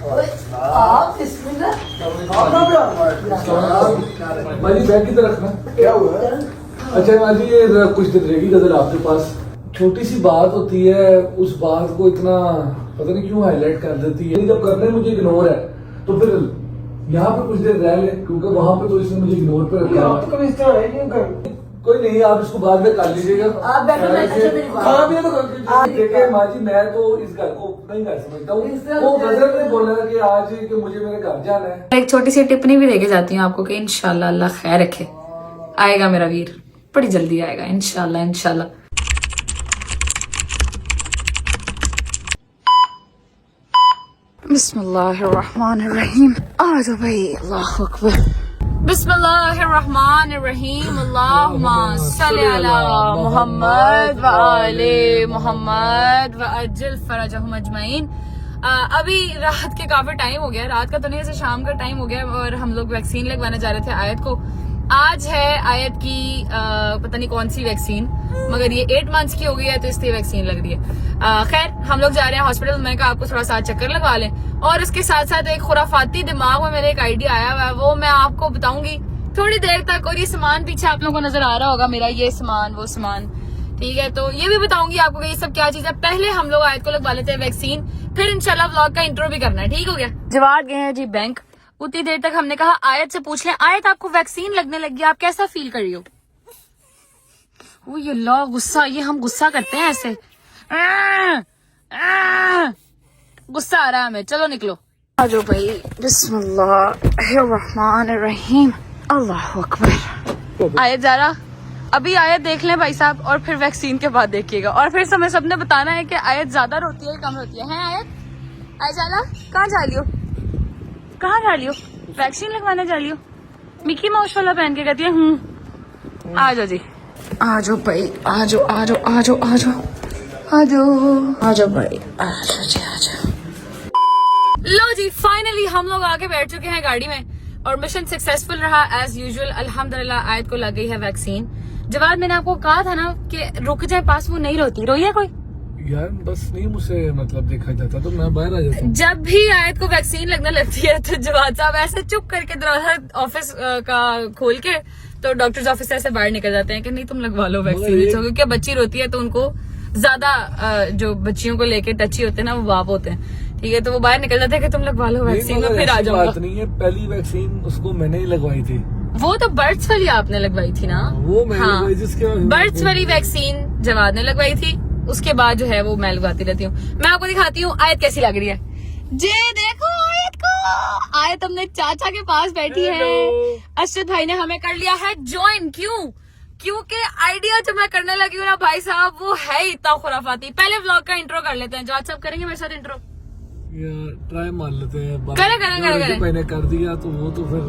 आप बिस्मिल्लाह। माजी बैग की तरफ रखना। क्या हुआ? अच्छा माजी ये जरा कुछ दिन रहेगी गजल आपके पास। छोटी सी बात होती है, उस बात को इतना पता नहीं क्यों हाईलाइट कर देती है। जब करने मुझे इग्नोर है तो फिर यहाँ पे कुछ देर रह ले, क्योंकि वहाँ पे तो इसने मुझे इग्नोर पे रखा है। कभी इस तरह है नहीं कर। कोई नहीं, आप इसको बाद में कर लीजिएगा। आप बैठो, मैं अच्छा मेरी बात। हाँ, भी तो देखिए माजी, मैं तो इस घर को नहीं घर समझता हूँ। वो गजल ने बोला कि आज कि मुझे मेरे घर जाना है। एक छोटी सी टिप्पणी भी देके जाती हूँ आपको कि इंशाल्लाह अल्लाह खैर रखे, आएगा मेरा वीर, बड़ी जल्दी आएगा इंशाल्लाह इंशाल्लाह। बिस्मिल्लाहिर्रहमानिर्रहीम। आ जाओ भाई, अल्लाहु अकबर। बिस्मिल्लाहिर्रहमानिर्रहीम। अल्लाहुम्मा सल्ली अला मुहम्मद व आले मुहम्मद व अज्जिल फरजहुम अजमईन। अभी रात के काफी टाइम हो गया, रात का तो नहीं, ऐसे शाम का टाइम हो गया और हम लोग वैक्सीन लगवाने जा रहे थे आयत को। आज है आयत की पता नहीं कौन सी वैक्सीन, मगर ये 8 मंथ्स की हो गई है तो इसलिए वैक्सीन लग रही है। खैर हम लोग जा रहे हैं हॉस्पिटल। मैंने कहा आपको थोड़ा सा चक्कर लगवा लें, और उसके साथ साथ एक खुराफाती दिमाग में मेरे एक आइडिया आया हुआ है, वो मैं आपको बताऊंगी थोड़ी देर तक। और ये सामान पीछे आप लोगों को नजर आ रहा होगा मेरा, ये सामान वो सामान, ठीक है, तो ये भी बताऊंगी आपको कि ये सब क्या चीज है। पहले हम लोग आयत को लगवा लेते हैं वैक्सीन, फिर इंशाल्लाह व्लॉग का इंट्रो भी करना है, ठीक हो गया। जवाब गए हैं जी बैंक। उतनी देर तक हमने कहा आयत से पूछ लें, आयत आपको वैक्सीन लगने लगी, आप कैसा फील कर रही हो? वो ये ला गुस्सा, ये हम गुस्सा करते हैं ऐसे, गुस्सा आ रहा है हमें। चलो निकलो, आ जाओ भाई। बिस्मिल्लाहिर्रहमानिर्रहीम। अल्लाहु अकबर। आयत जा रहा, अभी आयत देख लें भाई साहब, और फिर वैक्सीन के बाद देखिएगा, और फिर हमें सबने बताना है कि आयत ज्यादा रोती है कम रोती है। आयत आयजाला कहाँ जा रही हो, कहाँ जा रही हो? वैक्सीन लगवाने जा रही हो? मिकी माउस वाला पहन के कहती है आ जाओ जी, आ जाओ भाई, आ जाओ आ जाओ आ जाओ आ जाओ आ जाओ आ जाओ भाई, आ जाओ जी आ जाओ। लो जी, फाइनली हम लोग आके बैठ चुके हैं गाड़ी में और मिशन सक्सेसफुल रहा एज यूजुअल, अल्हम्दुलिल्लाह। आयत को लग गई है वैक्सीन। जवाब मैंने आपको कहा था ना कि रुक जाए पास, वो नहीं रोती। रोई है कोई? यार बस नहीं, मुझसे मतलब देखा जाता तो मैं बाहर आ जाता हूँ। जब भी आयत को वैक्सीन लगने लगती है तो जवाब साहब ऐसे चुप करके दरवाजा ऑफिस का खोल के तो डॉक्टर्स ऑफिस से बाहर निकल जाते हैं कि नहीं तुम लगवा लो वैक्सीन, क्योंकि बच्ची रोती है तो उनको ज्यादा जो बच्चियों को लेके टची होते हैं ना वो बाप होते हैं, ठीक है, तो वो बाहर निकल जाते हैं कि तुम लगवा लो वैक्सीन, और फिर आ जाऊंगा। बात नहीं है, पहली वैक्सीन उसको मैंने ही लगवाई थी। वो तो बर्ड्स वाली आपने लगवाई थी ना? वो मैंने लगवाई, जिसके बर्ड्स वाली वैक्सीन जवाब ने लगवाई थी, उसके बाद जो है वो मैं लगवाती रहती हूँ। मैं आपको दिखाती हूँ आयत कैसी लग रही है। जे देखो आयत को, आयत हमने चाचा के पास बैठी है। अशरद भाई ने हमें कर लिया है ज्वाइन। क्यों? क्योंकि आइडिया जो मैं करने लगी हूँ ना भाई साहब, वो है इतना खुराफाती। पहले व्लॉग का इंट्रो कर लेते हैं, जो आज सब करेंगे मेरे साथ इंट्रो। यार ट्राई मार लेते हैं। करें। मैंने कर दिया तो वो तो फिर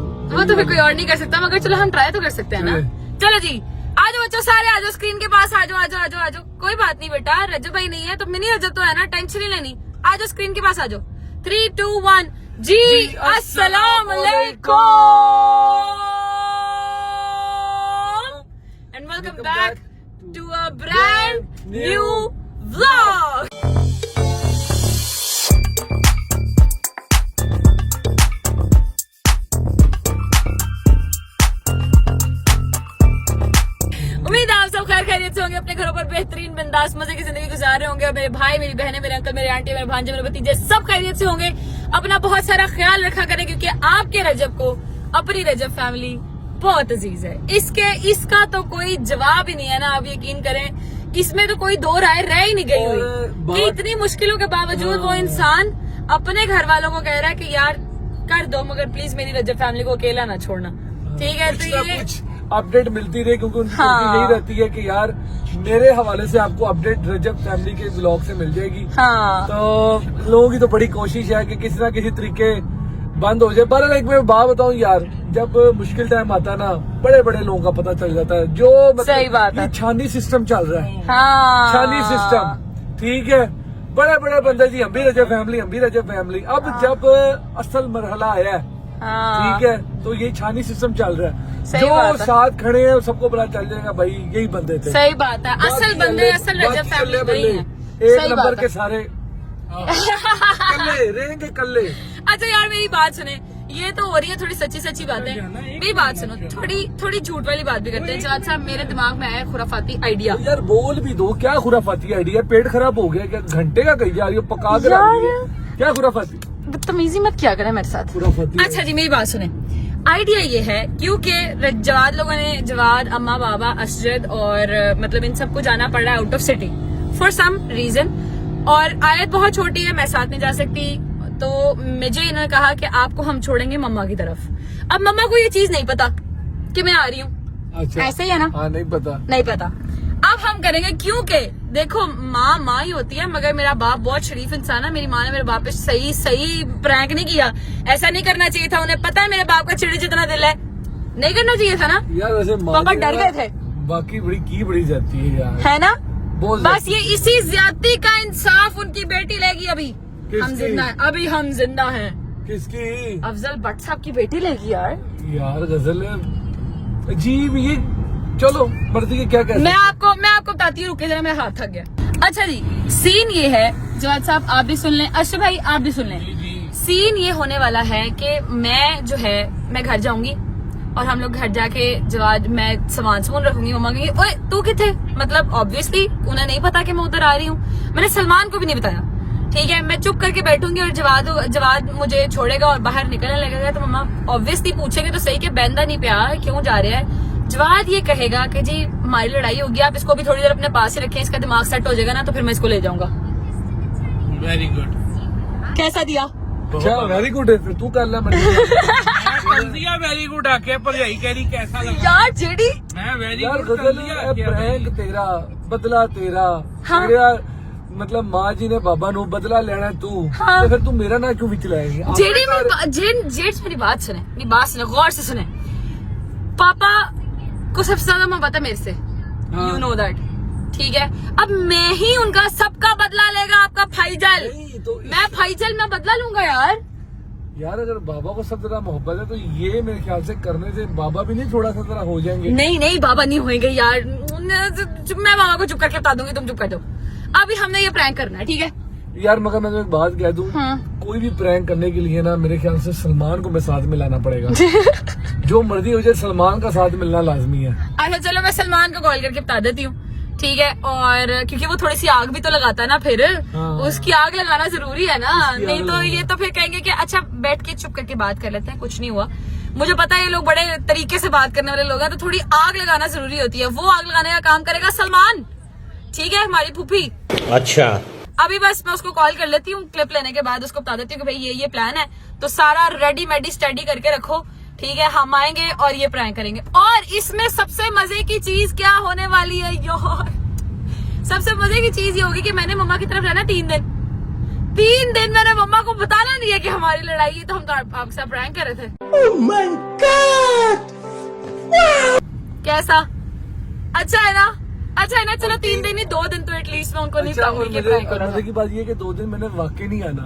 कोई और नहीं कर सकता, मगर चलो हम ट्राई तो कर सकते हैं ना। चलो जी, आ जाओ बच्चों, सारे आ जाओ स्क्रीन के पास, आ जाओ आ जाओ आ जाओ आ जाओ। कोई बात नहीं बेटा, रजब भाई नहीं है तो मिनी रजब तो है ना, टेंशन नहीं लेनी। आ जाओ स्क्रीन के पास, आ जाओ। 3, 2, 1 जी अस्सलाम वालेकुम and welcome back to a brand new vlog. उम्मीद है आप सब खैर खैरियत से होंगे, अपने घरों पर बेहतरीन बिंदास मजे की जिंदगी गुजार रहे होंगे, और मेरे भाई मेरी बहनें मेरे अंकल मेरे आंटी मेरे भांजे मेरे भतीजे सब खैरियत से होंगे। अपना बहुत सारा ख्याल रखा करें, क्योंकि आपके रजब को अपनी रजब फैमिली बहुत अजीज है। इसका तो कोई जवाब ही नहीं है ना, आप यकीन करें, इसमें तो कोई दो राय रह ही नहीं गई हुई कि इतनी मुश्किलों के बावजूद वो इंसान अपने घर वालों को कह रहा है कि यार कर दो, मगर प्लीज मेरी रजब फैमिली को अकेला ना छोड़ना, ठीक है। तो ये अपडेट मिलती रहे, क्योंकि उनकी यही रहती है कि यार मेरे हवाले से आपको अपडेट रजब फैमिली के ब्लॉग से मिल जाएगी। तो लोगों की तो बड़ी कोशिश है कि किसी ना किसी तरीके बंद हो जाए। पर एक मैं बात बताऊं यार, जब मुश्किल टाइम आता है ना, बड़े बड़े लोगों का पता चल जाता है, जो सही बात है, छानी सिस्टम चल रहा है। छानी सिस्टम, ठीक है, बड़े बड़े बंदे जी हम भी रजब फैमिली, हम भी रजब फैमिली। अब जब असल मरहला आया है, ठीक है, तो ये छानी सिस्टम चल रहा है। जो साथ खड़े हैं सबको पता चल जाएगा भाई यही बंदे थे। सही बात है, असल बंदे असल रजब फैमिली वही है। एक नंबर के सारे कल्ले रहेंगे, कल्ले अच्छा यार मेरी बात सुने, ये तो हो रही है थोड़ी सच्ची सच्ची बातें, मेरी बात सुनो, थोड़ी झूठ वाली बात भी करते हैं। जहाँ अच्छा मेरे दिमाग में आया खुराफाती आइडिया। यार बोल भी दो, क्या खुराफाती आइडिया? पेट खराब हो गया क्या? घंटे का कही जा रही हो, पका कर आ रही है। क्या खुराफाती? बदतमीजी मत क्या करें मेरे साथ। खुराफाती। अच्छा जी मेरी बात सुने, आइडिया ये है क्योंकि जवाद लोगों ने, जवाद अम्मा बाबा असजद और मतलब इन सबको जाना पड़ रहा है out of city for some reason, और आयत बहुत छोटी है, मैं साथ नहीं जा सकती, तो मुझे इन्होंने कहा कि आपको हम छोड़ेंगे मम्मा की तरफ। अब मम्मा को ये चीज नहीं पता कि मैं आ रही हूँ। अच्छा ऐसे ही है ना? हाँ, नहीं पता। अब हम करेंगे, क्योंकि देखो माँ ही होती है, मगर मेरा बाप बहुत शरीफ इंसान है। मेरी माँ ने मेरे बाप पे सही प्रैंक नहीं किया, ऐसा नहीं करना चाहिए था। उन्हें पता है मेरे बाप का चिड़ी जितना दिल है, नहीं करना चाहिए था ना यार। वैसे पापा डर गए थे। बाकी बड़ी जाती है यार, है ना? बस जाती ये इसी ज्यादती का इंसाफ उनकी बेटी लेगी। अभी हम जिंदा हैं। किसकी? अफजल भट्ट साहब की बेटी लेगी यार गजल अजीब। ये चलो मर्जी के क्या कहते मैं आपको बताती हूँ, रुके जरा, मेरा हाथ थक गया। अच्छा जी, सीन ये है, जवाद साहब आप भी सुन लें, अशरफ भाई आप भी सुन लें। सीन ये होने वाला है कि मैं घर जाऊंगी और हम लोग घर जाके जवाद, मैं सामान रखूंगी। मम्मा कहेंगे ओए तू किथे, मतलब ऑब्वियसली उन्हें नहीं पता कि मैं उधर आ रही हूँ। मैंने सलमान को भी नहीं बताया, ठीक है। मैं चुप करके बैठूंगी और जवाद मुझे छोड़ेगा और बाहर निकलने लगेगा, तो मम्मा ऑब्वियसली पूछेंगे तो सही कि बंदा नहीं प्या, क्यों जा रहा है। जवाद ये कहेगा कि जी हमारी लड़ाई होगी, आप इसको भी थोड़ी देर अपने पास ही रखें, इसका दिमाग सेट हो जाएगा ना, तो फिर मैं इसको ले जाऊंगा। Very good. कैसा दिया? अच्छा वेरी गुड है, फिर तू कर ले। दिया वेरी गुड आके भरजाई कह रही कैसा लगा यार जेडी, मैं वेरी यार गुड कर लिया। प्रैंक तेरा, बदला तेरा। हाँ। तेरा मतलब माँ जी ने बाबा नो बदला लेना तू, हाँ। तो फिर तू मेरा ना क्यों बिचलाएगी? जेड्स मेरी बात सुने, गौर से सुने। पापा को सबसे ज्यादा मोहब्बत है मेरे से, यू नो दैट, ठीक है। अब मैं ही उनका सबका बदला लेगा, आपका फाइजल। मैं फाइजल में बदला लूंगा यार। अगर बाबा को सब तरह मोहब्बत है तो ये मेरे ख्याल से करने से बाबा भी नहीं थोड़ा सा तरह हो जाएंगे। नहीं बाबा नहीं होंगे यार, मैं बाबा को चुप करके बता दूंगी, तुम चुप कर दो। अभी हमने ये प्रैंक करना है, ठीक है यार। मगर मैं एक बात कह दूं, कोई भी प्रैंक करने के लिए ना मेरे ख्याल से सलमान को मैं साथ में लाना पड़ेगा। जो मर्जी हो जाए, सलमान का साथ मिलना लाजमी है। अच्छा चलो मैं सलमान को कॉल करके बता देती हूँ, ठीक है। और क्योंकि वो थोड़ी सी आग भी तो लगाता है ना, फिर उसकी आग लगाना जरूरी है ना, नहीं तो ये तो फिर कहेंगे कि अच्छा बैठ के चुप करके बात कर लेते हैं, कुछ नहीं हुआ। मुझे पता है ये लोग बड़े तरीके से बात करने वाले लोग हैं, तो थोड़ी आग लगाना जरूरी होती है। वो आग लगाने का काम करेगा सलमान, ठीक है, हमारी फूफी। अच्छा अभी बस मैं उसको कॉल कर लेती हूँ, क्लिप लेने के बाद उसको बता देती हूँ कि भाई ये प्लान है, तो सारा रेडी मेडी स्टडी करके रखो, ठीक है। हम आएंगे और ये प्रैंक करेंगे। और इसमें सबसे मजे की चीज क्या होने वाली है यार, सबसे मजे की चीज ये होगी कि मैंने मम्मा की तरफ रहना 3 दिन मैंने मम्मा को बताना नहीं है कि हमारी लड़ाई है, तो हम तो आपके साथ प्रैंक कर रहे थे। Oh my God! कैसा? अच्छा है ना? चलो 3 दिन ही, 2 दिन तो एटलीस्ट मैं उनको नहीं बताऊंगी कि प्रैंक कर रहा मजे की बात ये कि 2 दिन मैंने वाकई नहीं आना।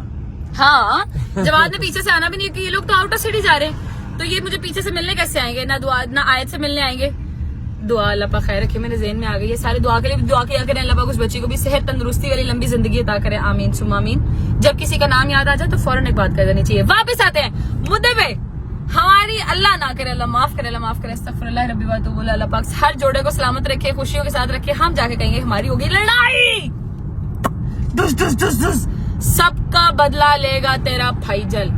हाँ, जवाब ने पीछे से आना भी नहीं, कि ये लोग तो आउट ऑफ सिटी जा रहे हैं, तो ये मुझे पीछे से मिलने कैसे आएंगे? ना आयत से मिलने आएंगे। दुआ अल्लाह पाक खैर रखे, मेरे ज़हन में आ गई है। सारे दुआ के लिए दुआ किया करें, अल्लाह पाक उस बच्ची को भी सेहत तंदुरुस्ती वाली लंबी जिंदगी अता करे, आमीन सुम्मा आमीन। जब किसी का नाम याद आ जाए तो फौरन एक बात कर देनी चाहिए। वापस आते हैं मुद्दे पे। हमारी अल्लाह ना करे, अल्लाह माफ करे, अस्तगफिरुल्लाह रब्बी व अतूबु इलैह। अल्लाह पाक हर जोड़े को सलामत रखे, खुशियों के साथ रखे। हम जाके कहेंगे हमारी होगी लड़ाई, दुस सबका बदला लेगा तेरा फाइजल।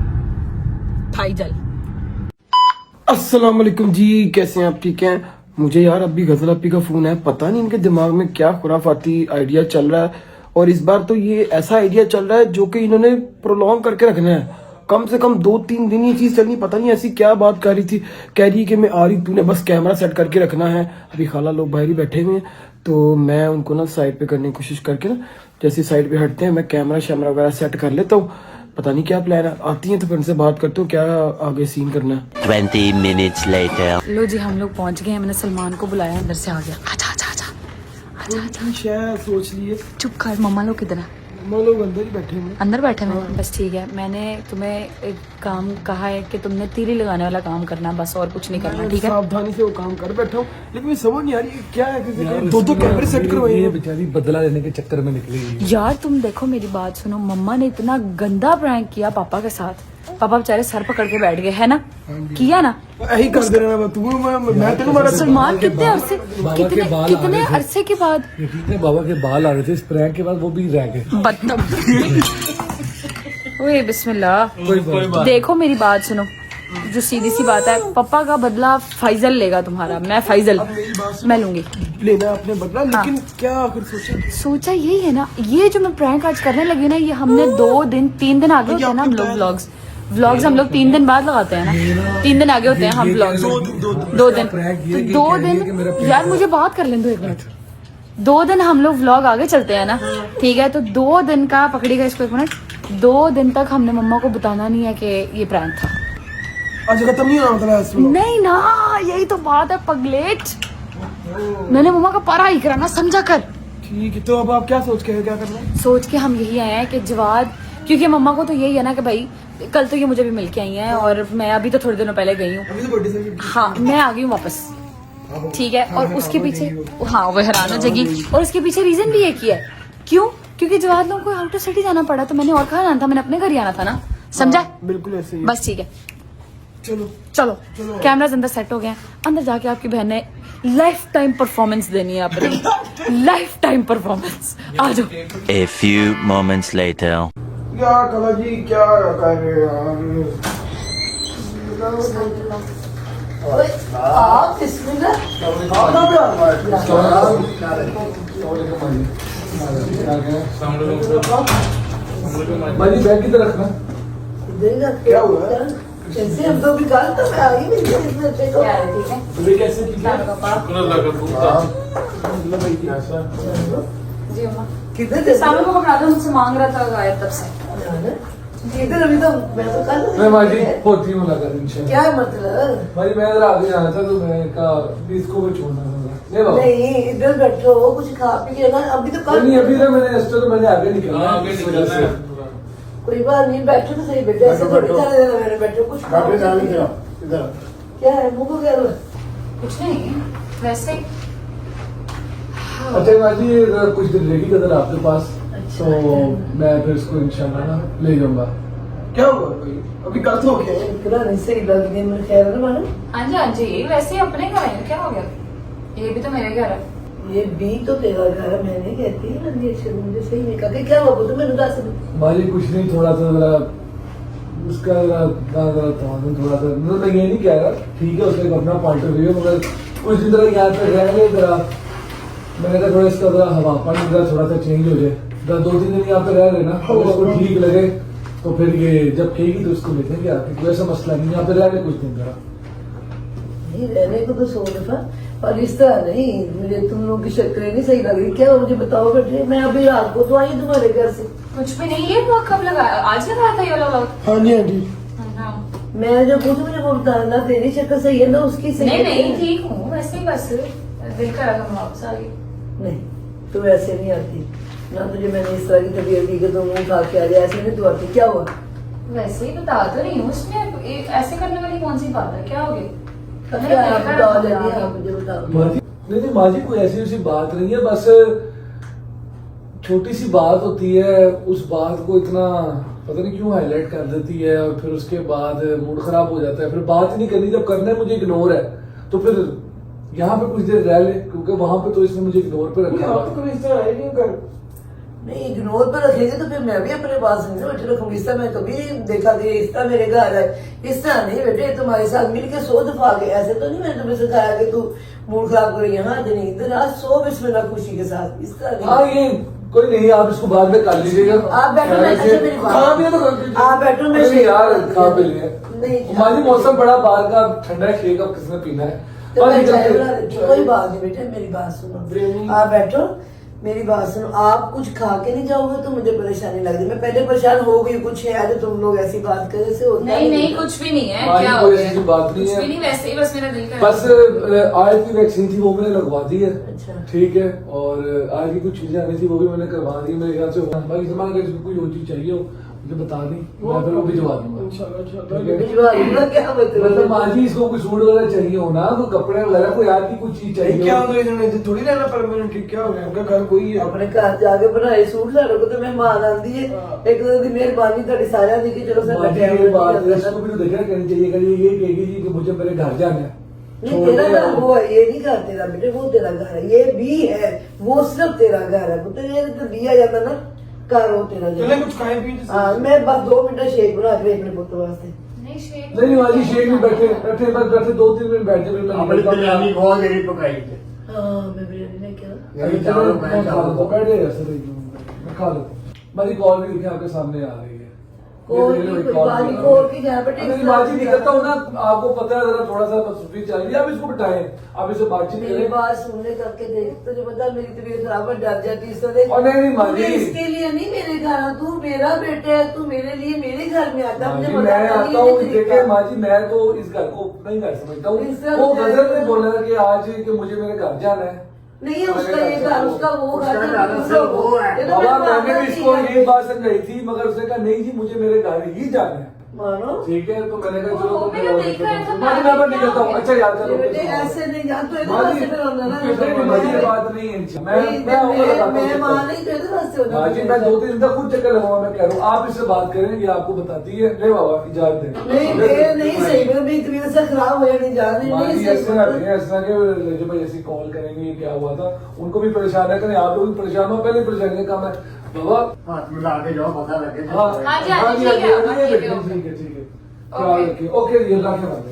अस्सलाम वालेकुम जी, कैसे हैं आप? ठीक हैं? मुझे यार अभी गजल अपी का फोन है, पता नहीं इनके दिमाग में क्या खुराफाती आइडिया चल रहा है। और इस बार तो ये ऐसा आइडिया चल रहा है जो कि इन्होंने प्रोलॉन्ग करके रखना है, कम से कम 2-3 दिन ये चीज चलनी। पता नहीं ऐसी क्या बात कर रही थी, कह रही कि मैं आ रही, तूने बस कैमरा सेट करके रखना है। अभी खाला लोग बाहर ही बैठे हुए हैं, तो मैं उनको ना साइड पे करने की कोशिश करके ना, जैसे साइड पे हटते हैं मैं कैमरा शैमरा वगैरह सेट कर लेता हूँ। पता नहीं क्या प्लान है, आती है तो फिर उनसे बात करते हो क्या आगे सीन करना है। 20 minutes later. लो जी हम लोग पहुंच गए हैं, मैंने सलमान को बुलाया, अंदर से आ गया। अच्छा शायद सोच लिए चुप कर, मम्मा लोग किधर है? हम लोग अंदर ही बैठे हैं। अंदर बैठे हैं बस ठीक है। मैंने तुम्हें एक काम कहा है कि तुमने तीली लगाने वाला काम करना बस, और कुछ नहीं करना, ठीक है? सावधानी से वो काम कर बैठा हूँ, लेकिन मैं समझ नहीं आ रही क्या है, किसी दो कैमरे सेट करवाए ये हैं। बेचारी बदला लेने के चक्कर में निकली। यार तुम देखो मेरी बात सुनो, मम्मा ने इतना गंदा प्रैंक किया पापा के साथ, पापा बेचारे सर पकड़ के बैठ गए, है ना? किया ना? यही कर दे रहा मैं तेरे मारा। सलमान कितने अरसे बाबा के बाल आ कितने रहे थे। अरसे के बाद यकीन है बाबा के बाल आ रहे थे इस प्रैंक के बाद, वो भी रह गए। ओए बिस्मिल्लाह। देखो मेरी बात सुनो, जो सीधी सी बात है, पापा का बदला फैजल लेगा तुम्हारा, मैं फैजल मैं लूंगी। लेना अपने बदला, लेकिन क्या आखिर सोचा यही है ना, ये जो मैं प्रैंक आज करने लगी ना, ये हमने 3 दिन आगे होते हैं ना हम लोग व्लॉग्स हम लोग 3 दिन बाद लगाते हैं ना, 3 दिन आगे होते हैं हम व्लॉग्स, 2 दिन तो 2 दिन। यार मुझे बात कर लें दो 1 मिनट। 2 दिन हम लोग व्लॉग आगे चलते हैं ना, ठीक है? तो 2 दिन का पकड़िएगा इसको 1 मिनट, 2 दिन तक हमने मम्मा को बताना नहीं है कि ये प्रैंक था। आज खत्म नहीं होना मतलब। नहीं ना, यही तो बात है पगलेट, मैंने मम्मा का पारा ही कराना, समझा कर। ठीक है, तो अब आप क्या सोच के है, क्या करना है? सोच के हम यही आए हैं कि जवाद, क्योंकि मम्मा को तो यही है ना कि भाई कल तो ये मुझे भी मिल के आई हैं, और मैं अभी तो थोड़े दिनों पहले गई हूँ। अभी तो बर्थडे से हाँ मैं आ गई हूँ वापस, ठीक है? और उसके पीछे हाँ वो हैरान हो जाएगी, और उसके पीछे रीजन भी एक ही है। क्यों? क्योंकि जवाद लोगों को आउटर सिटी जाना पड़ा, तो मैंने और कहाँ जाना था, मैंने अपने घर ही आना था ना, समझा? बिल्कुल ऐसे ही। बस ठीक है, चलो चलो कैमरास अंदर सेट हो गए हैं, अंदर जाके आपकी बहन ने लाइफ टाइम परफॉर्मेंस देनी है अपनी, लाइफ टाइम परफॉर्मेंस। आ जाओ। A few moments later. यार कला जी क्या कर रहे हैं आप इसमें भाई बैग की तरफ रखना। देगा क्या हुआ? कैसे हम तो भी कल तो मैं आई नहीं थी इसमें देखो। ठीक है तुम्हें कैसे ठीक है? जी अम्मा, किधर थे सामने को पकड़ा दो, मुझसे मांग रहा था गायब तब से। किधर? अभी तो मैं तो कल मैं माजी होती हूँ मुलाकात इंशाल्लाह। क्या मतलब? भाई मैं इधर आगे जाना था, तो मैं कहा इसको भी छोड़ना था। नहीं बाबा नहीं इधर बैठो, कुछ खा पी के ना, अभी तो कल नहीं, अभी ना मैंने इस तो मैंने आगे निकलना है, इस वजह से। कोई बात नहीं, बैठो तो सही बेटे, ऐसे थोड़ी जाने देना मेरे, बैठो कुछ खाओ। क्या है मुंह को क्या हुआ? कुछ नहीं, वैसे ही। अच्छा माजी कुछ दिन रहेगी कदर आपके पास, तो मैं फिर इसको इंशाल्लाह ना ले जाऊंगा। क्या हुआ भाई? अभी कल तो हो गया। इतना नहीं सही लग रही मेरे ख्याल में मानो। हाँ जी हाँ जी, वैसे ही अपने घर है, क्या हो गया? ये भी तो मेरे घर है। ये भी तो तेरा घर है, मैं नहीं कहती ना, ये मुझे सही नहीं कहा। क्या हुआ तो मैंने दस माजी कुछ नहीं, थोड़ा सा जरा उसका जरा थोड़ा सा मतलब मैं ये नहीं कह रहा, ठीक है उसका अपना पॉइंट ऑफ व्यू, मगर कुछ दिन तरह यहाँ पे रह गए जरा, मैंने कहा थोड़ा इसका जरा हवा पानी जरा थोड़ा सा चेंज हो जाए, 2-3 दिन यहाँ पे रह रहे ना, अगर इसको ठीक लगे तो फिर ये जब कहेगी तो इसको लेते आके, कोई ऐसा मसला नहीं, यहाँ पे रह रहे कुछ दिन जरा। नहीं रहने को तो 100 दफा, और इस तरह नहीं, मुझे तुम लोगों की शक्लें नहीं सही लग रही। क्या हुआ मुझे बताओ बेटे, मैं अभी रात को तो आई तुम्हारे घर से। कुछ भी नहीं, ये ब्लॉग कब लगाया? आज लगाया था ये वाला ब्लॉग? हाँ जी हाँ जी। मैं जो पूछू मुझे वो बताना, तेरी शक्ल सही है ना, उसकी सही नहीं है? नहीं ठीक हूँ, वैसे ही बस दिल करा था मैं वापस आ गई। नहीं तू ऐसे नहीं आती ना, तुझे मैंने इस तरह की तबीयत दी कि तुम मुंह खा के आ जाए, ऐसे नहीं तू आती। क्या हुआ? वैसे ही बता तो रही हूँ, उसमें ऐसे करने वाली कौन सी बात है? क्या हो गई? अच्छा आप बताओ जल्दी, आप मुझे बताओ। माजी नहीं माजी कोई ऐसी वैसी बात नहीं है, बस छोटी सी बात होती है, उस बात को इतना पता नहीं क्यों हाईलाइट कर देती है, और फिर उसके बाद मूड खराब हो जाता है, फिर बात ही नहीं करनी, जब करना है मुझे इग्नोर है, तो फिर यहाँ पे कुछ देर रह ले, क्योंकि वहां पे तो इसने मुझे इग्नोर पे रखा आप तो इस तरह है नहीं कर। नहीं इग्नोर पर रखेंगे तो फिर मैं भी अपने पास नहीं बैठे रखूंगी। इस तरह मैं कभी नहीं देखा कि इस तरह मेरे घर आए, इस तरह नहीं बेटे, तुम्हारे साथ मिलके 100 दफा गए, ऐसे तो नहीं मैंने तुम्हें सिखाया कि तू मूड खराब कर यहाँ नहीं, इधर आज 100 बिस्मिल्लाह खुशी के साथ, इस तरह हाँ नहीं। ये कोई नहीं, आप इसको बाद में कर लीजिएगा। आप बैठो, मैं अच्छा मेरी बात। खा पिया तो आप बैठो, मैं नहीं यार खा पी लिए। नहीं माजी मौसम बड़ा बाहर का ठंडा है, शेक अब किसने पीना है? तो मैं चाय बना देती हूँ। कोई बात नहीं बेटे, मेरी बात सुनो, आप बैठो, मेरी बात सुनो, आप कुछ खा के नहीं जाओगे तो मुझे परेशानी लगती। मैं पहले परेशान हो गई, कुछ है तो तुम लोग ऐसी बात करे से होता नहीं नहीं कुछ भी नहीं है, माँ जी, क्या कोई हो ऐसी गया? बात नहीं कुछ है। भी नहीं, वैसे ही बस मेरा दिल कर बस आज की वैक्सीन थी वो मैंने लगवा दी है। अच्छा। ठीक है, और आज की कुछ चीजें आनी थी वो भी मैंने करवा दी। मेरे ख्याल से बाकी सामान अगर इसको कोई और चीज चाहिए हो मुझे बता दी, मैं फिर वो भिजवा दूंगा। ठीक है? भिजवा दूंगा, क्या मतलब माँ जी इसको कोई सूट वगैरह चाहिए हो ना, कोई कपड़े वगैरह कोई आपकी कुछ चीज चाहिए क्या हो। हो गया थोड़ी रहना परमानेंट, क्या हो गया? उनका घर कोई है। अपने घर जाके बनाए सूट साढ़े को तो मेहमान आंदी है, एक दो दी मेहरबानी ਤੁਹਾਡੀ ਸਾਰਿਆਂ ਦੀ कि चलो माँ जी ये बात है, इसको भी तो देखना करनी चाहिए। कभी ये कहेगी जी कि मुझे मेरे घर जाना है, नहीं तेरा घर वो है, ये नहीं घर तेरा बेटे, वो तेरा घर है, ये भी है, वो सिर्फ तेरा घर है पुत्र। ये तो दिया जाता ना घर, वो तेरा घर चले है। कुछ खाए पिए। हाँ, मैं बस 2 मिनट शेक बना के अपने पुत्र वास्ते। नहीं शेख नहीं माँ जी शेख में बैठे बैठे बस बैठे 2-3 मिनट बैठे फिर मैं अपनी बिरयानी बहुत देरी पकाई थी। हाँ मैं बिरयानी ने क्या यही चावल मैं चावल तो बैठ जाएगा सर, मैं खा लो। मेरी कॉल भी देखिए आपके सामने आ रही है। कॉल की कोई बात नहीं, कॉल की जहाँ पे मेरी बातचीत नहीं करता हूँ ना, आपको पता है जरा थोड़ा सा मसरूफी चल रही है, आप इसको बिठाएं, आप इससे बातचीत मेरी करें। बात सुनने करके देख, तुझे पता मेरी तबीयत खराब है, डर जाती इससे देख। और नहीं माँ मुझे जी, इसके लिए नहीं मेरे घर आ, तू मेरा बेटा है, तू मेरे लिए मेरे घर में आता माँ मुझे जी, मजा मैं नहीं आता है हूँ ये देखे तरीका। माँ जी, मैं तो इस घर को नहीं घर समझता हूँ। इससे वो मुझे- गजल ने बोला कि आज कि मुझे मेरे घर जाना है। नहीं है उसका ये घर, उसका वो उसका घर घर दूसरा वो है। ये तो बाबा मेरे मैंने भी पापा इसको की है। यही बात समझाई थी, मगर उसने कहा नहीं जी मुझे मेरे घर ही जाना है। मानो ठीक है, तो मैंने कहा चलो वो तो भी तो देखा है, तो माँ जी मैं नहीं करता हूँ। अच्छा याद ये करो बेटे ऐसे नहीं जान, तो माँ जी, ऐसे फिर होना ना ये बात नहीं है। मैं माँ नहीं तो इधर वास्ते होना। माँ जी मैं 2-3 दिन तक खुद चक्कर लगाऊंगा, मैं कह रहा हूँ आप इससे बात करें, ये आपको बताती है। ले बाबा इजाजत दें। नहीं ये नहीं सही, मेरी तबीयत से खराब हो जानी जा रही माँ नहीं जी सही ऐसे ना करें, ऐसा कि जो भाई ऐसी कॉल करेंगे क्या हुआ था, उनको भी परेशान है करें, आप लोग भी परेशान हो, पहले परेशानी का काम है बाबा। हाथ मिला के जाओ, पता लगे। हाँ हाँ जी, हाँ जी, ठीक है, हाँ जी, ठीक है, ठीक है ठीक है, ख्याल रखिए। ओके जी, अल्लाह के बाद।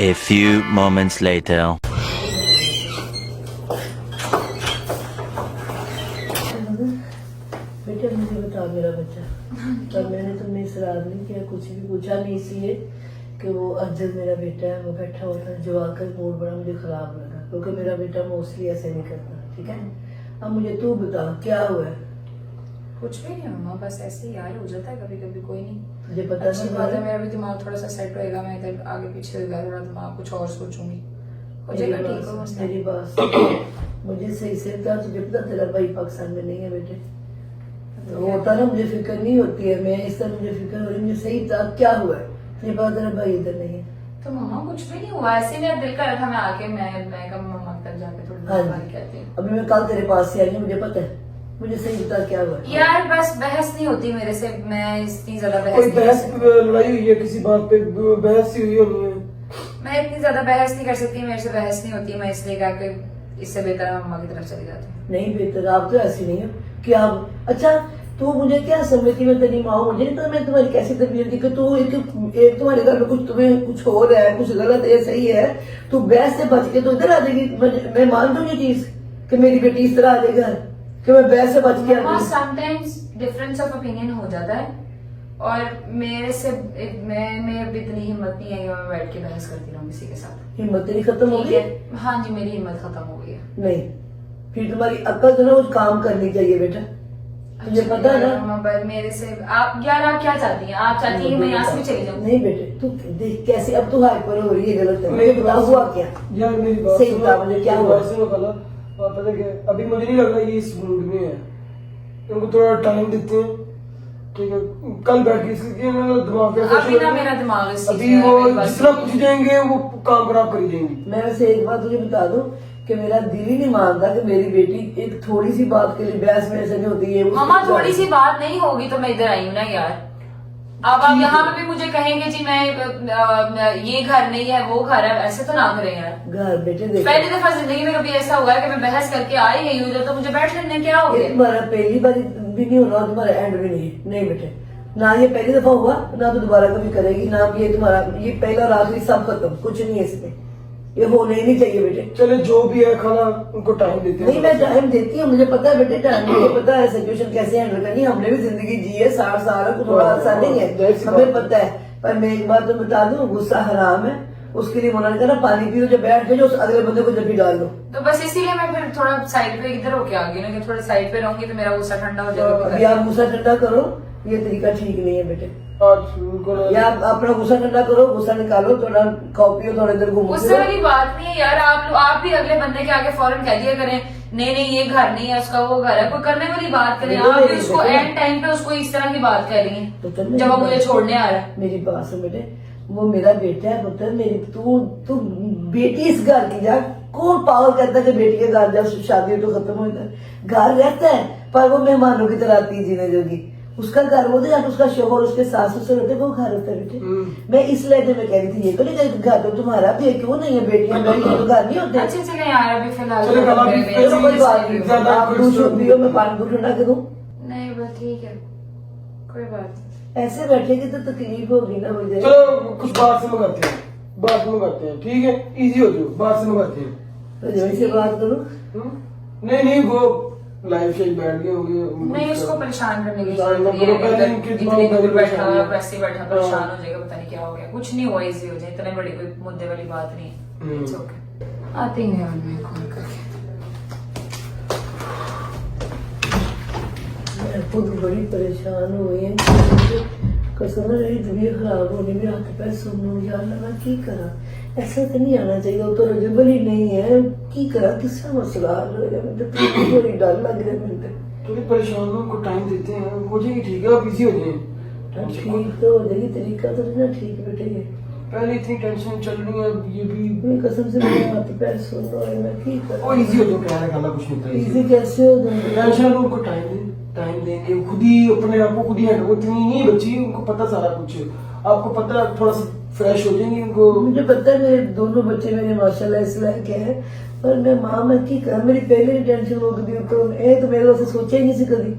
A few moments later. बेटे मुझे बता मेरा बच्चा, तब मैंने तुमने इसरार नहीं किया, कुछ भी पूछा नहीं, इसलिए कि वो अज्जल मेरा बेटा है, वो बैठा हुआ था जवाब का मूड बड़ा मुझे खराब लगा, क्योंकि मेरा बेटा मोस्टली ऐसे नहीं करता। ठीक है, अब मुझे तू बता क्या हुआ है? कुछ भी नहीं मम्मा, बस ऐसे ही यार हो जाता है कभी कभी, कोई नहीं। मुझे पता अच्छी नहीं बात है, है। मेरा भी दिमाग थोड़ा सा सेट होएगा, मैं इधर आगे पीछे होएगा थोड़ा दिमाग, कुछ और सोचूंगी, हो जाएगा ठीक हो मसला। मेरी बात सुन, मुझे सही से बता, तुझे पता तेरा भाई पाकिस्तान में नहीं है बेटे, तो होता ना मुझे फिक्र नहीं होती है, मैं इस तरह मुझे फिक्र हो रही, मुझे सही बता क्या हुआ है? मुझे पता तेरा भाई इधर नहीं है। तो मम्मा कुछ भी नहीं हुआ, ऐसे मेरा दिल कर रहा था, मैं आके मैं कब मम्मा तक जाके थोड़ी हाँ बात जी। कहती हूँ। अभी मैं कल तेरे पास से आई हूँ, मुझे पता है, मुझे सही बता क्या हुआ है? यार बस बहस नहीं होती मेरे से, मैं इतनी ज्यादा बहस कोई नहीं कर बहस सकती। लड़ाई हुई है किसी बात पे, बहस ही हुई होनी है। मैं इतनी ज्यादा बहस नहीं कर सकती, मेरे से बहस नहीं होती, मैं इसलिए कहा कि इससे बेहतर है मम्मा की तरफ चली जाती हूँ। नहीं बेहतर, आप तो ऐसी नहीं हो कि आप, अच्छा तू मुझे क्या समझती, मैं तेरी माँ हूँ, मुझे नहीं पता मैं तुम्हारी कैसी तबीयत थी कि तू एक तुम्हारे घर में कुछ तुम्हें कुछ हो रहा है, कुछ गलत है, सही है, तू बहस से बच के तो इधर आ जाएगी। मैं मान दूंगी चीज कि मेरी बेटी इस तरह आ जाएगी घर, कि मैं बहस से बच के आ जाऊंगी। समटाइम्स डिफरेंस ऑफ ओपिनियन हो जाता है, और मेरे से मैं अब इतनी हिम्मत नहीं है कि मैं बैठ के बहस करती रहूँ किसी के साथ। हिम्मत तेरी खत्म हो ठीक गई? है, हाँ जी मेरी हिम्मत खत्म हो गई है। नहीं, फिर तुम्हारी अक्ल जो ना कुछ काम करनी चाहिए बेटा, तुझे पता है ना। मम्मा, पर मेरे से आप यार आप क्या चाहती हैं? आप चाहती हैं मैं यहाँ से भी चली जाऊँ? नहीं बेटे, तू देख कैसे अब तू हाइपर हो रही है, गलत है, मुझे बता हुआ क्या? यार मेरी बात सही सुनो, बता मुझे क्या मेरी हुआ? बात सुनो कला, और पता क्या है, अभी मुझे नहीं लग रहा ये इस मूड में है, इनको थोड़ा टाइम देते हैं। ठीक है, कल बैठ के इसलिए ना दिमाग पे अभी ना मेरा दिमाग इस चीज़ अभी में है, वो मेरी बात जिस तरह सुनिए। पूछ जाएंगे वो काम खराब करी जाएंगी। मैं वैसे एक बात तुझे बता दूं कि मेरा दिल ही नहीं मानता कि मेरी बेटी एक थोड़ी सी बात के लिए बहस में ऐसे नहीं होती है। मम्मा थोड़ी सी बात नहीं होगी तो मैं इधर आई हूँ ना यार। अब आप यहाँ पे भी मुझे कहेंगे जी मैं ये घर नहीं है वो घर है, ऐसे तो ना करें यार। घर बेटे देख, पहली दफा जिंदगी में कभी ऐसा हुआ है कि मैं बहस करके आई गई हूँ तो मुझे बैठ लेने क्या हो ये गया? तुम्हारा पहली बार भी नहीं होना और तुम्हारा एंड भी नहीं है। नहीं बेटे, ना ये पहली दफा हुआ ना तो दोबारा कभी करेगी, ना ये तुम्हारा ये पहला और आखिरी सब खत्म, कुछ नहीं है इसमें, ये होने ही नहीं चाहिए बेटे। चले जो भी है खाना उनको टाइम देते हैं। नहीं मैं टाइम देती हूँ, मुझे पता है बेटे टाइम, मुझे पता है सिचुएशन कैसे हैंडल करनी, हमने भी जिंदगी जी है, 60 साल है, कुछ थोड़ा आसान नहीं है, हमें पता है। पर मैं एक बात तो बता दूं, गुस्सा हराम है उसके लिए मना करना, पानी पियो, जब बैठ जाओ अगले बंदे को जब भी डाल दो। तो बस इसीलिए मैं फिर थोड़ा साइड पे इधर होके आ गई ना, कि थोड़ा साइड पे रहूंगी तो मेरा गुस्सा ठंडा हो जाएगा। अभी आप गुस्सा ठंडा करो, ये तरीका ठीक नहीं है बेटे। आज या आप अपना गुस्सा ठंडा करो, गुस्सा निकालो, थोड़ा खाओ पियो, थोड़ा इधर घूमो गुस्से वाली बात नहीं है यार। आप भी अगले बंदे के आगे फौरन कह दिया करें नहीं नहीं ये घर नहीं है उसका, वो घर है, कोई करने वाली बात करें। आप भी उसको एंड टाइम पे उसको इस तरह की बात कह रही हैं जब वो मुझे छोड़ने आ रहा है। मेरी बात सुन बेटे, वो मेरा बेटा है पुत्र, मेरी तू बेटी इस घर की जा। कौन पागल कहता है कि बेटी के घर जा, शादी तो खत्म हो जाता है। घर रहता है पर वो मेहमानों की तरह आती है जीने जोगी। उसका घर वो तो उसका शोहर उसके सास ससुर होते, वो घर होता है बेटे। मैं इस लहजे में कह रही थी, ये तो नहीं कह रही घर तो तुम्हारा भी है, क्यों नहीं है बेटियां मेरी तो घर नहीं होते। अच्छे चले यार, अभी फिलहाल चलो, कल आप चलो कोई बात नहीं, ज्यादा आप दूध पियो, मैं पानी पूरी ठंडा करूँ। नहीं बस ठीक है, कोई बात नहीं। ऐसे बैठेगी तो तकलीफ होगी ना मुझे। चलो कुछ बाहर से मंगाते हैं, बाहर से मंगाते हैं, ठीक है, इजी हो जाओ, बाहर से मंगाते हैं। तो जो से बात करूँ, नहीं वो लाइफ से बैठ गए होंगे। नहीं उसको परेशान करने की परेशान जरूरत ना नहीं करो, है। पहले अगर इनके इतनी दिमाग में दूर बैठा परेशानी है। वैसे ही बैठा परेशान हो जाएगा, पता नहीं क्या हो गया। कुछ नहीं हुआ, इजी हो जाए, इतने बड़ी कोई मुद्दे वाली बात नहीं है। It's okay। आती हैं यार मैं कॉल करके। मैं खुद बड़ी परेशान हुई है। कसम मेरी तबीयत खराब होने में हाथ पैर सुनने यार मैं की करा। ऐसा तो नहीं आना चाहिए, वो तो रजेबल ही नहीं है। की करा, किसका मसला हल हो गया? मुझे तो बड़ी डर लग रहा है मुझे। थोड़ी परेशान हो, उनको टाइम देते हैं, हो जाएगी ठीक है, आप इजी हो जाए। ठीक तो हो जाएगी, तरीका तो नहीं ना ठीक बेटे। ये पहले इतनी टेंशन चल रही है, ये भी मेरी कसम से मेरे हाथ पैर सुन रहा है, मैं की वो करा? इजी हो जाओ, कहने का कुछ नहीं था। इजी कैसे हो जाएंगे? टेंशन लो, उनको टाइम देंगे, खुद ही अपने आप को खुद ही हैंडल। इतनी नहीं बच्ची, उनको पता सारा कुछ, आपको पता, थोड़ा सा फ्रेश हो जाएंगे उनको। मुझे पता है मेरे दोनों बच्चे मेरे माशाल्लाह इस लायक है, पर मैं माँ मैं की कर, मेरी पहले ही टेंशन हो गई। तो ये तो मेरे वास्ते सोचा ही नहीं सी कभी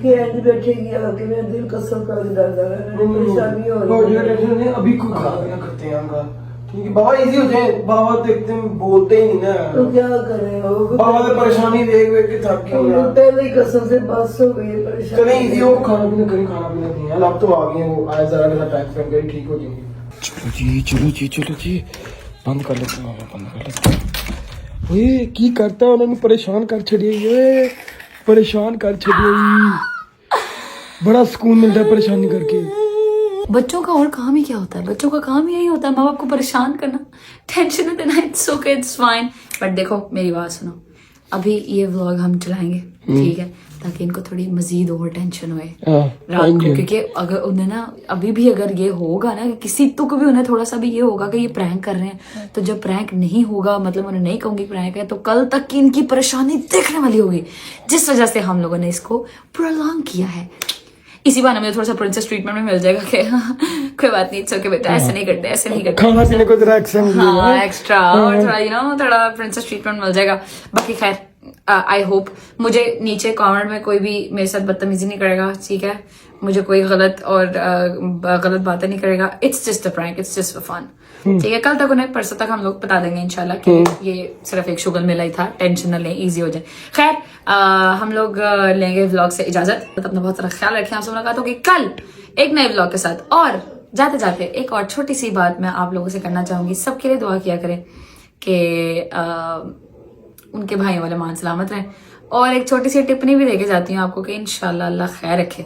कि ऐसे बैठेगी कि मेरा दिल कसम कर दर्द है, परेशानी हो रही है। टेंशन नहीं, अभी कोई खराब नहीं करते हैं उनका, क्योंकि बाबा इजी हो जाए। बाबा देखते हैं, बोलते ही नहीं तो ना। क्या करें? बाबा तो परेशानी देख के थक गए यार। पहले ही कसम से बस हो गई है परेशानी। चले इजी हो, खाना पीना करें, खाना पीना दिए। अब तो आ गए, वो आए जरा मेरा टाइम स्पेंड करें, ठीक हो जाएंगे। चलो जी बंद कर लेते हैं, बंद कर लेते हैं। ओए की करता उन्होंने परेशान कर छड़िए, परेशान कर छड़िए। बड़ा सुकून मिलता है परेशानी करके। बच्चों का और काम ही क्या होता है? बच्चों का काम यही होता है माँ बाप को परेशान करना, टेंशन देना। It's okay, it's fine. But देखो मेरी बात सुनो, अभी ये व्लॉग हम चलाएंगे, ठीक है, ताकि इनको थोड़ी मजीद और टेंशन हुए रात को। क्योंकि अगर उन्हें ना अभी भी अगर ये होगा ना कि किसी तुक भी उन्हें थोड़ा सा भी ये होगा कि ये प्रैंक कर रहे हैं, तो जब प्रैंक नहीं होगा, मतलब उन्हें नहीं कहूंगी प्रैंक है, तो कल तक की इनकी परेशानी देखने वाली होगी। जिस वजह से हम लोगों ने इसको प्रोलॉन्ग किया है। इसी बार मुझे थोड़ा सा प्रिंसेस ट्रीटमेंट में मिल जाएगा कि कोई बात नहीं, इट्स ओके बेटा, ऐसे नहीं करते, ऐसे नहीं करते, खाना पीने को जरा एक्स्ट्रा मिलेगा। हाँ एक्स्ट्रा, और थोड़ा थोड़ा प्रिंसेस ट्रीटमेंट मिल जाएगा। बाकी खैर आई होप मुझे नीचे कमेंट में कोई भी मेरे साथ बदतमीजी नहीं करेगा, ठीक है, मुझे कोई गलत बातें नहीं करेगा। It's just a prank, it's just for fun, ठीक है। कल तक उन्हें, परसों तक हम लोग बता देंगे इंशाल्लाह कि ये सिर्फ एक शुगल मिला ही था, टेंशन न लें, इजी हो जाए। खैर हम लोग लेंगे व्लॉग से इजाजत। अपना बहुत सारा ख्याल रखें। आपसे मुलाकात होगी कल एक नए व्लॉग के साथ। और जाते जाते एक और छोटी सी बात मैं आप लोगों से करना चाहूंगी, सबके लिए दुआ किया करें कि उनके भाइयों वाले मान सलामत रहें। और एक छोटी सी टिप्पणी भी देके जाती हूँ आपको कि इंशाल्लाह अल्लाह खैर रखे,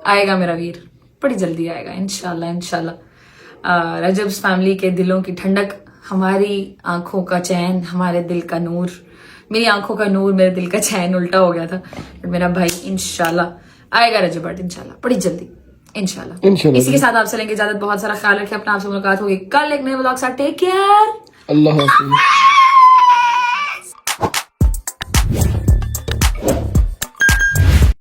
आएगा मेरा वीर, बड़ी जल्दी आएगा इंशाल्लाह। रजब्स फैमिली के दिलों की ठंडक, हमारी आंखों का चैन, हमारे दिल का नूर, मेरी आंखों का नूर, मेरे दिल का चैन उल्टा हो गया था, बट मेरा भाई इंशाल्लाह आएगा रजब बट इंशाल्लाह बड़ी जल्दी इंशाल्लाह। इसी के साथ आपसे लेंगे इजाजत। बहुत सारा ख्याल रखें अपना। आपसे मुलाकात होगी कल एक नए व्लॉग के साथ। टेक केयर, अल्लाह हाफिज़।